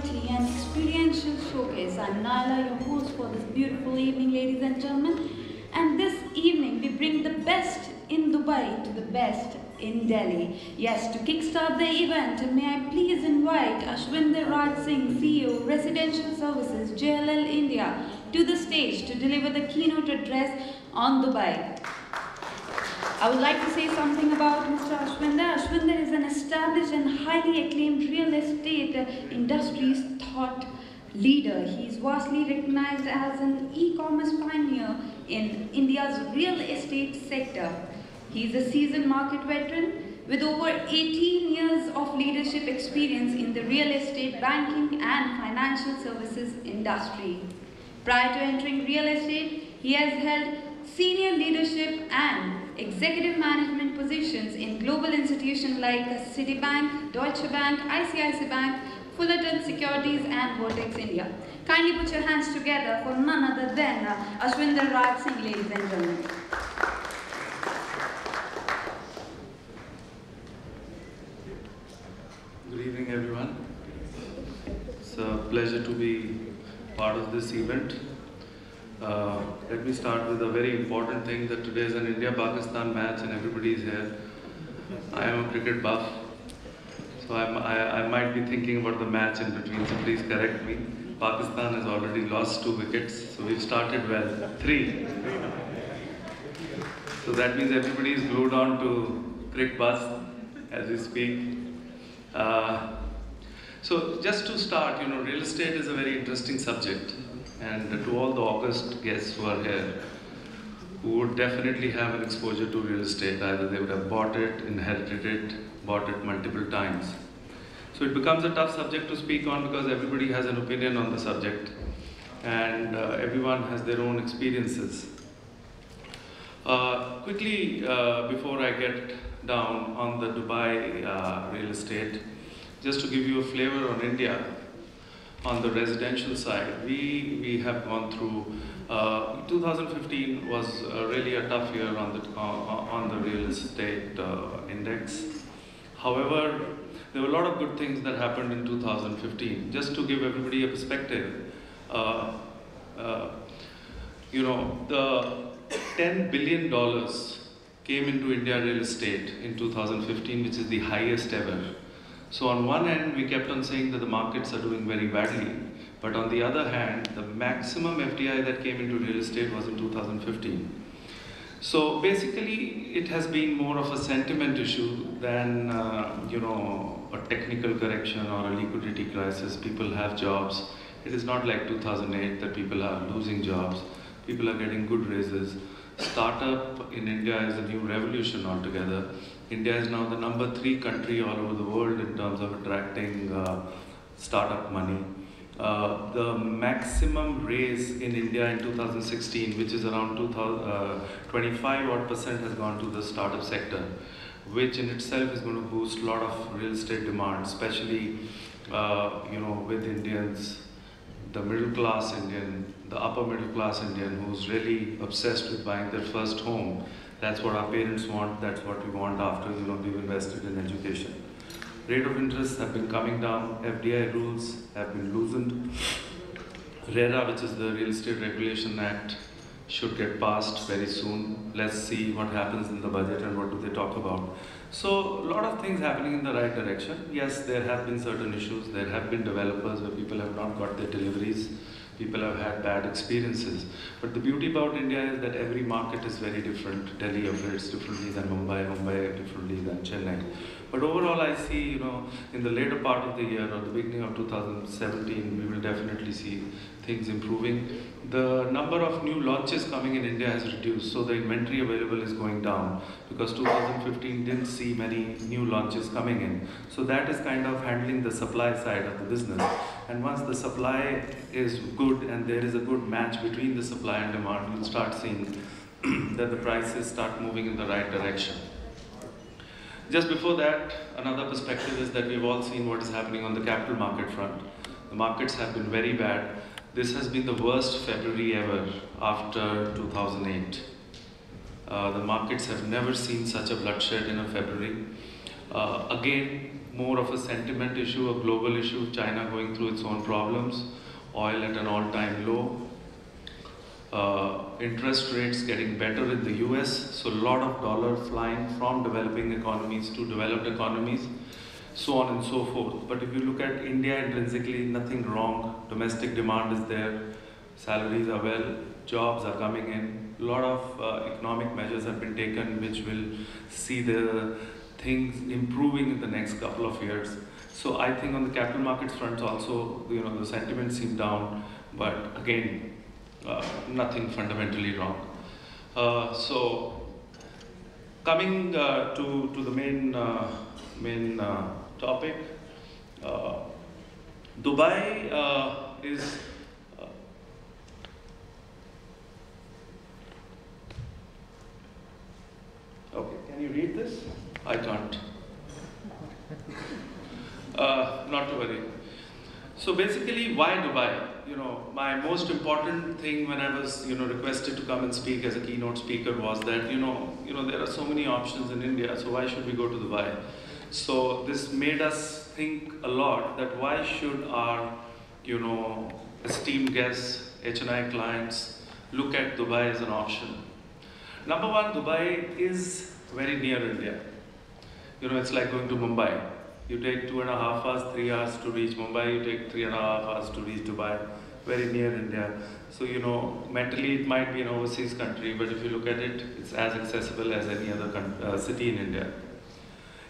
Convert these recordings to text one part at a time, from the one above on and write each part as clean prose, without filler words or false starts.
Realty and Experiential Showcase. I'm Naila, your host for this beautiful evening, ladies and gentlemen. And this evening, we bring the best in Dubai to the best in Delhi. Yes, to kickstart the event, may I please invite Ashwinder Singh, CEO, Residential Services, JLL India, to the stage to deliver the keynote address on Dubai. I would like to say something about Mr. Ashwinder. Ashwinder is an established and highly acclaimed real estate industry's thought leader. He is vastly recognized as an e-commerce pioneer in India's real estate sector. He is a seasoned market veteran with over 18 years of leadership experience in the real estate, banking and financial services industry. Prior to entering real estate, he has held senior leadership and executive management positions in global institutions like Citibank, Deutsche Bank, ICICI Bank, Fullerton Securities and Vertex India. Kindly put your hands together for none other than Ashwinder Singh, ladies and gentlemen. Good evening, everyone. It's a pleasure to be part of this event. Let me start with a very important thing, that today is an India-Pakistan match and everybody is here. I am a cricket buff, so I might be thinking about the match in between, so please correct me. Pakistan has already lost 2 wickets, so we've started well. 3. So that means everybody is glued on to cricket bus as we speak. So just to start, real estate is a very interesting subject. And to all the august guests who are here, who would definitely have an exposure to real estate, either they would have bought it, inherited it, bought it multiple times. So it becomes a tough subject to speak on because everybody has an opinion on the subject and everyone has their own experiences. Quickly, before I get down on the Dubai real estate, just to give you a flavor on India. On the residential side, we have gone through, 2015 was really a tough year on the real estate index. However, there were a lot of good things that happened in 2015. Just to give everybody a perspective, the $10 billion came into India real estate in 2015, which is the highest ever. So on one end, we kept on saying that the markets are doing very badly, but on the other hand, the maximum FDI that came into real estate was in 2015. So basically, it has been more of a sentiment issue than a technical correction or a liquidity crisis. People have jobs. It is not like 2008 that people are losing jobs. People are getting good raises. Startup in India is a new revolution altogether. India is now the number 3 country all over the world in terms of attracting startup money. The maximum raise in India in 2016, which is around 25% has gone to the startup sector, which in itself is going to boost a lot of real estate demand, especially with Indians, the middle class Indian, the upper middle class Indian who's really obsessed with buying their first home. That's what our parents want, that's what we want after we've invested in education. Rate of interest have been coming down, FDI rules have been loosened. RERA, which is the Real Estate Regulation Act, should get passed very soon. Let's see what happens in the budget and what do they talk about. So a lot of things happening in the right direction. Yes, there have been certain issues. There have been developers where people have not got their deliveries. People have had bad experiences. But the beauty about India is that every market is very different. Delhi operates differently than Mumbai, Mumbai differently than Chennai. But overall, I see, in the later part of the year or the beginning of 2017, we will definitely see things improving. The number of new launches coming in India has reduced, so the inventory available is going down because 2015 didn't see many new launches coming in. So that is kind of handling the supply side of the business. And once the supply is good and there is a good match between the supply and demand, you'll start seeing that the prices start moving in the right direction. Just before that, another perspective is that we've all seen what is happening on the capital market front. The markets have been very bad. This has been the worst February ever after 2008. The markets have never seen such a bloodshed in a February. Again, more of a sentiment issue, a global issue, China going through its own problems, oil at an all-time low, interest rates getting better in the US, so a lot of dollar flying from developing economies to developed economies, so on and so forth. But if you look at India intrinsically, nothing wrong. Domestic demand is there, salaries are well, jobs are coming in. A lot of economic measures have been taken which will see the things improving in the next couple of years. So I think on the capital markets front also, the sentiment seemed down, but again, nothing fundamentally wrong. So coming to the main topic, Dubai is okay. Can you read this? I can't. Not to worry. So basically, why Dubai? My most important thing when I was, requested to come and speak as a keynote speaker was that, there are so many options in India, so why should we go to Dubai? So this made us think a lot that why should our, esteemed guests, HNI clients, look at Dubai as an option. Number one, Dubai is very near India. It's like going to Mumbai. You take 2.5 hours, 3 hours to reach Mumbai, you take 3.5 hours to reach Dubai, very near India. So, mentally it might be an overseas country, but if you look at it, it's as accessible as any other city in India.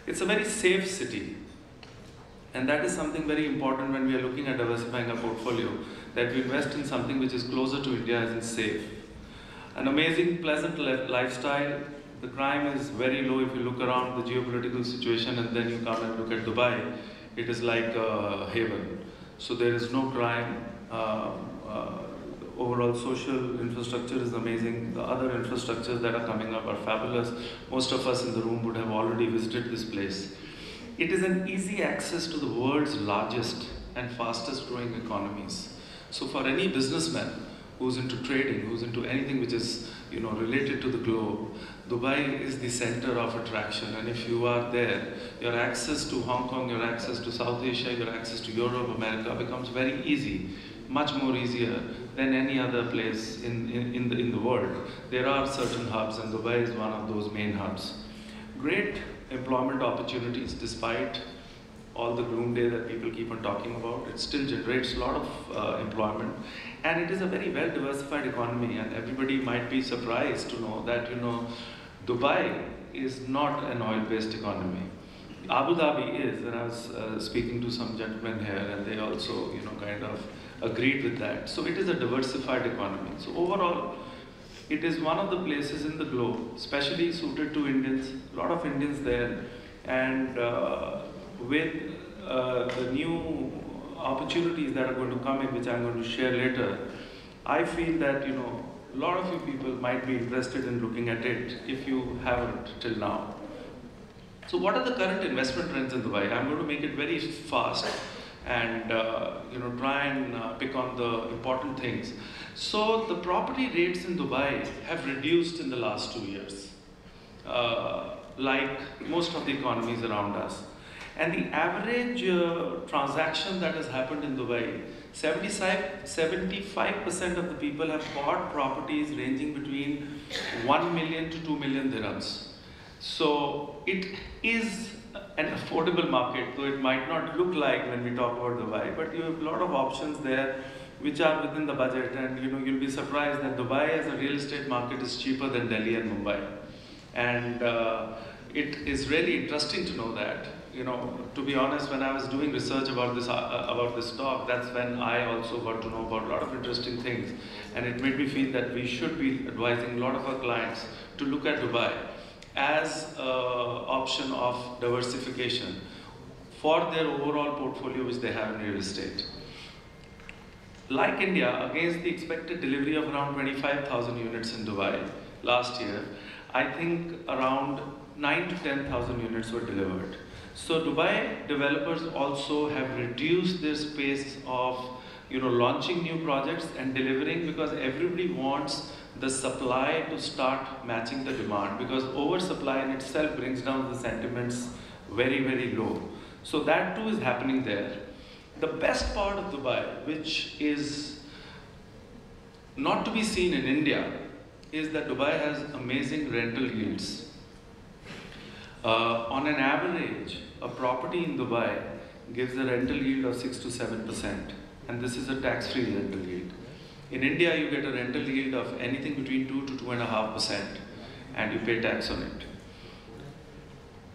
It's a very safe city. And that is something very important when we are looking at diversifying our portfolio, that we invest in something which is closer to India as in safe. An amazing, pleasant lifestyle. The crime is very low if you look around the geopolitical situation and then you come and look at Dubai. It is like a haven. So there is no crime. Overall social infrastructure is amazing. The other infrastructures that are coming up are fabulous. Most of us in the room would have already visited this place. It is an easy access to the world's largest and fastest growing economies. So for any businessman who's into trading, who's into anything which is related to the globe, Dubai is the center of attraction, and if you are there, your access to Hong Kong, your access to South Asia, your access to Europe, America becomes very easy, much more easier than any other place in the world. There are certain hubs, and Dubai is one of those main hubs. Great employment opportunities, despite all the gloom day that people keep on talking about. It still generates a lot of employment, and it is a very well diversified economy, and everybody might be surprised to know that Dubai is not an oil-based economy. Abu Dhabi is, and I was speaking to some gentlemen here, and they also kind of agreed with that. So it is a diversified economy. So overall, it is one of the places in the globe, especially suited to Indians, a lot of Indians there, and with the new opportunities that are going to come in, which I'm going to share later, I feel that a lot of you people might be interested in looking at it if you haven't till now. So what are the current investment trends in Dubai? I'm going to make it very fast and try and pick on the important things. So the property rates in Dubai have reduced in the last 2 years, like most of the economies around us. And the average transaction that has happened in Dubai, 75% of the people have bought properties ranging between 1 million to 2 million dirhams. So it is an affordable market, though it might not look like when we talk about Dubai, but you have a lot of options there which are within the budget, and you'll be surprised that Dubai as a real estate market is cheaper than Delhi and Mumbai. And it is really interesting to know that. To be honest, when I was doing research about this talk, that's when I also got to know about a lot of interesting things, and it made me feel that we should be advising a lot of our clients to look at Dubai as an option of diversification for their overall portfolio which they have in real estate. Like India, against the expected delivery of around 25,000 units in Dubai last year, I think around 9 to 10,000 units were delivered. So Dubai developers also have reduced their space of launching new projects and delivering, because everybody wants the supply to start matching the demand, because oversupply in itself brings down the sentiments very, very low. So that too is happening there. The best part of Dubai, which is not to be seen in India, is that Dubai has amazing rental yields. On an average, a property in Dubai gives a rental yield of 6 to 7%, and this is a tax-free rental yield. In India, you get a rental yield of anything between 2 to 2.5%, and you pay tax on it.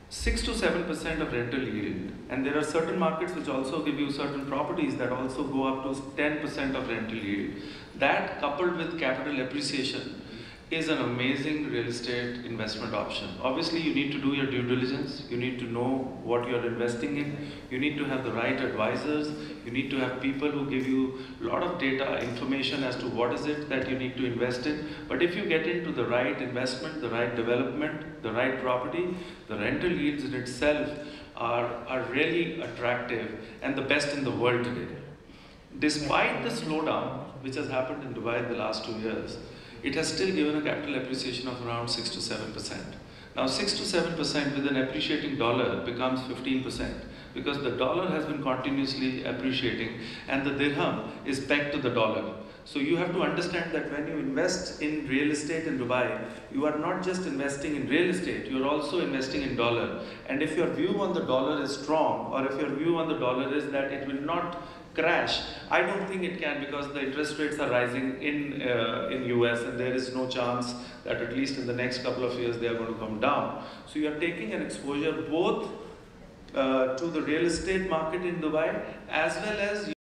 6 to 7% of rental yield, and there are certain markets which also give you certain properties that also go up to 10% of rental yield. That, coupled with capital appreciation, is an amazing real estate investment option. Obviously, you need to do your due diligence, you need to know what you're investing in, you need to have the right advisors, you need to have people who give you a lot of data, information as to what is it that you need to invest in. But if you get into the right investment, the right development, the right property, the rental yields in itself are really attractive and the best in the world today. Despite the slowdown which has happened in Dubai in the last 2 years, it has still given a capital appreciation of around 6 to 7%. Now 6 to 7% with an appreciating dollar becomes 15%, because the dollar has been continuously appreciating and the dirham is pegged to the dollar. So you have to understand that when you invest in real estate in Dubai, you are not just investing in real estate, you are also investing in dollar. And if your view on the dollar is strong, or if your view on the dollar is that it will not crash, I don't think it can, because the interest rates are rising in US, and there is no chance that at least in the next couple of years they are going to come down. So you are taking an exposure both to the real estate market in Dubai as well as